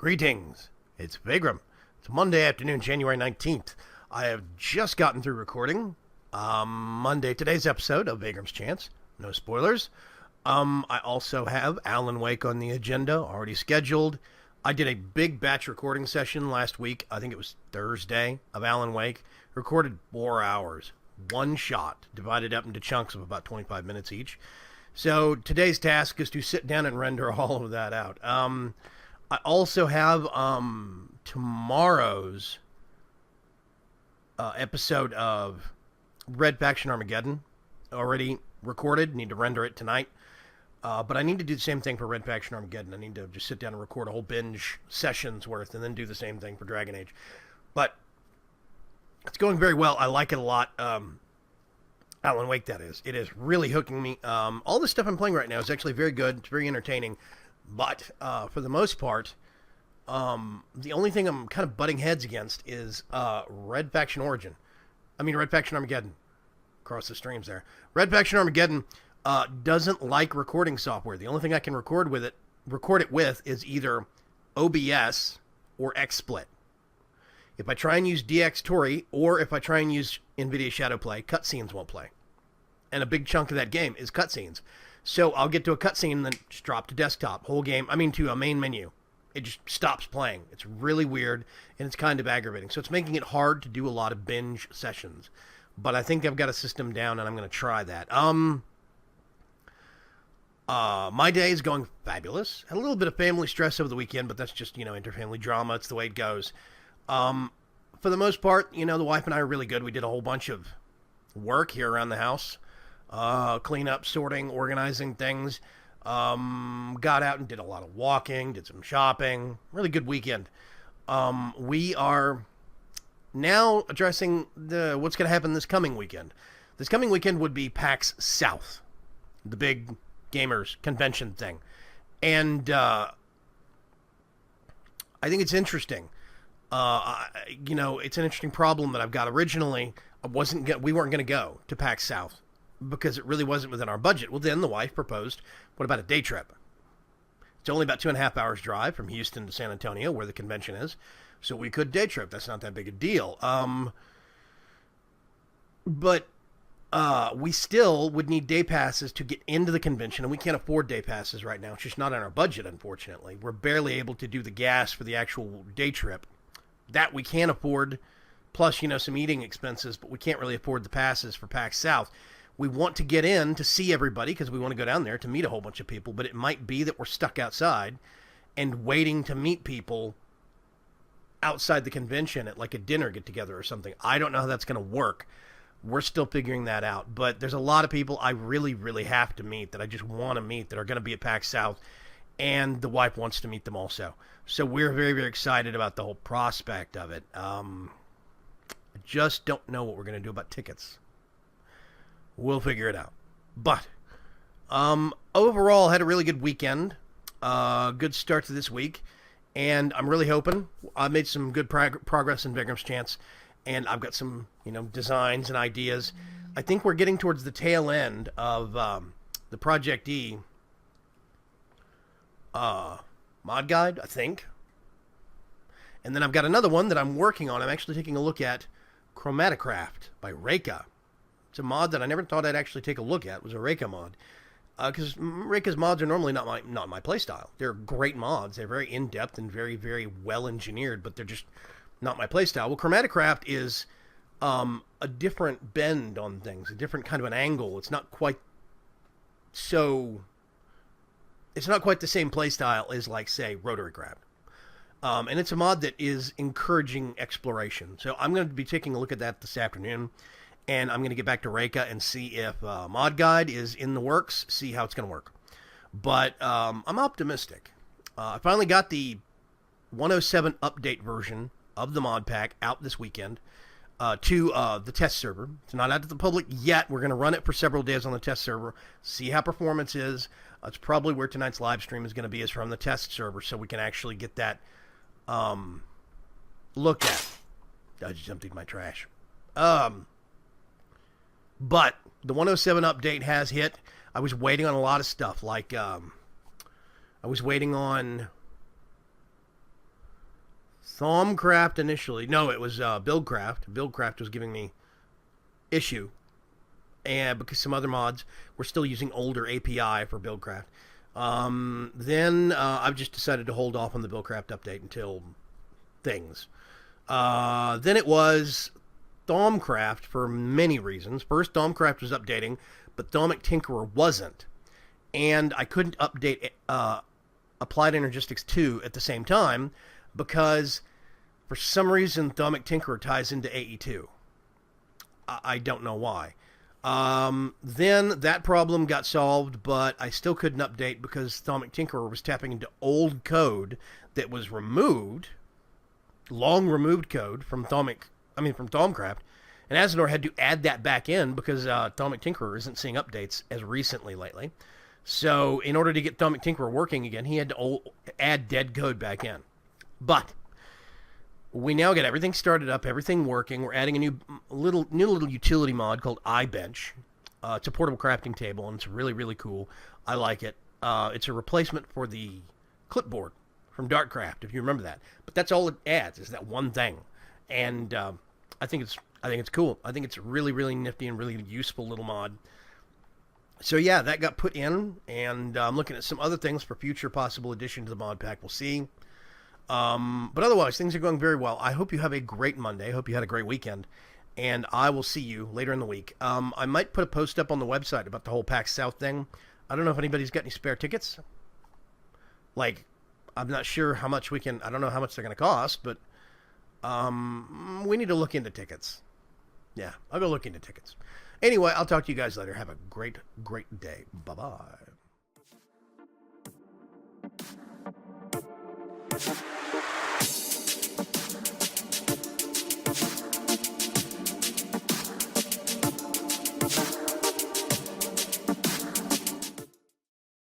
Greetings. It's Vaygrim. It's Monday afternoon, January 19th. I have just gotten through recording today's episode of Vaygrim's Chance. No spoilers. I also have Alan Wake on the agenda, already scheduled. I did a big batch recording session last week. I think it was Thursday of Alan Wake. Recorded 4 hours. One shot, divided up into chunks of about 25 minutes each. So today's task is to sit down and render all of that out. I also have tomorrow's episode of Red Faction Armageddon already recorded. Need to render it tonight. But I need to do the same thing for Red Faction Armageddon. I need to just sit down and record a whole binge session's worth and then do the same thing for Dragon Age. But it's going very well. I like it a lot. Alan Wake, that is. It is really hooking me. All the stuff I'm playing right now is actually very good. It's very entertaining. But for the most part, the only thing I'm kind of butting heads against is Red Faction Armageddon. Across the streams there. Red Faction Armageddon doesn't like recording software. The only thing I can record it with is either OBS or XSplit. If I try and use DxTory or if I try and use NVIDIA Shadowplay, cutscenes won't play. And a big chunk of that game is cutscenes. So I'll get to a cutscene and then just drop to desktop. To a main menu. It just stops playing. It's really weird and it's kind of aggravating. So it's making it hard to do a lot of binge sessions. But I think I've got a system down and I'm going to try that. My day is going fabulous. Had a little bit of family stress over the weekend, but that's just, interfamily drama. It's the way it goes. For the most part, the wife and I are really good. We did a whole bunch of work here around the house. Clean up, sorting, organizing things. Got out and did a lot of walking, did some shopping. Really good weekend. We are now addressing what's going to happen this coming weekend. This coming weekend would be PAX South, the big gamers convention thing. And I think it's interesting. It's an interesting problem that I've got. Originally, we weren't going to go to PAX South because it really wasn't within our budget. Well, then the wife proposed, what about a day trip? It's only about 2.5 hours drive from Houston to San Antonio, where the convention is. So we could day trip. That's not that big a deal. But we still would need day passes to get into the convention, and we can't afford day passes right now. It's just not in our budget, unfortunately. We're barely able to do the gas for the actual day trip. That we can afford, plus, some eating expenses, but we can't really afford the passes for PAX South. We want to get in to see everybody because we want to go down there to meet a whole bunch of people, but it might be that we're stuck outside and waiting to meet people outside the convention at like a dinner get-together or something. I don't know how that's going to work. We're still figuring that out, but there's a lot of people I really, really have to meet that I just want to meet that are going to be at PAX South, and the wife wants to meet them also. So we're very, very excited about the whole prospect of it. I just don't know what we're going to do about tickets. We'll figure it out. But overall, had a really good weekend. Good start to this week. And I'm really hoping I made some good progress in Vaygrim's Chance. And I've got some, designs and ideas. I think we're getting towards the tail end of the Project E mod guide, I think. And then I've got another one that I'm working on. I'm actually taking a look at Chromatocraft by Reika. It's a mod that I never thought I'd actually take a look at. It was a Reika mod. Because Reika's mods are normally not my playstyle. They're great mods. They're very in-depth and very, very well-engineered, but they're just not my playstyle. Well, Chromatocraft is a different bend on things, a different kind of an angle. It's not quite the same playstyle as, like, say, Rotary Craft. And it's a mod that is encouraging exploration. So I'm going to be taking a look at that this afternoon. And I'm going to get back to Reika and see if Mod Guide is in the works, see how it's going to work. But I'm optimistic. I finally got the 107 update version of the mod pack out this weekend to the test server. It's not out to the public yet. We're going to run it for several days on the test server, see how performance is. It's probably where tonight's live stream is going to be, is from the test server, so we can actually get that looked at. I just emptied my trash. But the 107 update has hit. I was waiting on a lot of stuff, like I was waiting on Thaumcraft initially. No, it was Buildcraft. Buildcraft was giving me issue, and because some other mods were still using older API for Buildcraft. Then I've just decided to hold off on the Buildcraft update until things. Then it was Thaumcraft for many reasons. First, Thaumcraft was updating, but Thaumic Tinkerer wasn't. And I couldn't update Applied Energistics 2 at the same time because for some reason Thaumic Tinkerer ties into AE2. I don't know why. Then that problem got solved, but I still couldn't update because Thaumic Tinkerer was tapping into old code that was removed, long removed code from Thaumcraft, and Asador had to add that back in because Thaumic Tinkerer isn't seeing updates as recently lately. So in order to get Thaumic Tinkerer working again, he had to add dead code back in. But we now get everything started up, everything working. We're adding a new little utility mod called iBench. It's a portable crafting table, and it's really, really cool. I like it. It's a replacement for the clipboard from Darkcraft, if you remember that. But that's all it adds, is that one thing. And I think it's cool. I think it's really, really nifty and really useful little mod. So yeah, that got put in, and I'm looking at some other things for future possible addition to the mod pack. We'll see. But otherwise, things are going very well. I hope you have a great Monday. I hope you had a great weekend. And I will see you later in the week. I might put a post up on the website about the whole PAX South thing. I don't know if anybody's got any spare tickets. Like, I'm not sure how much I don't know how much they're going to cost, but we need to look into tickets. Yeah, I'll go look into tickets. Anyway, I'll talk to you guys later. Have a great, great day. Bye-bye.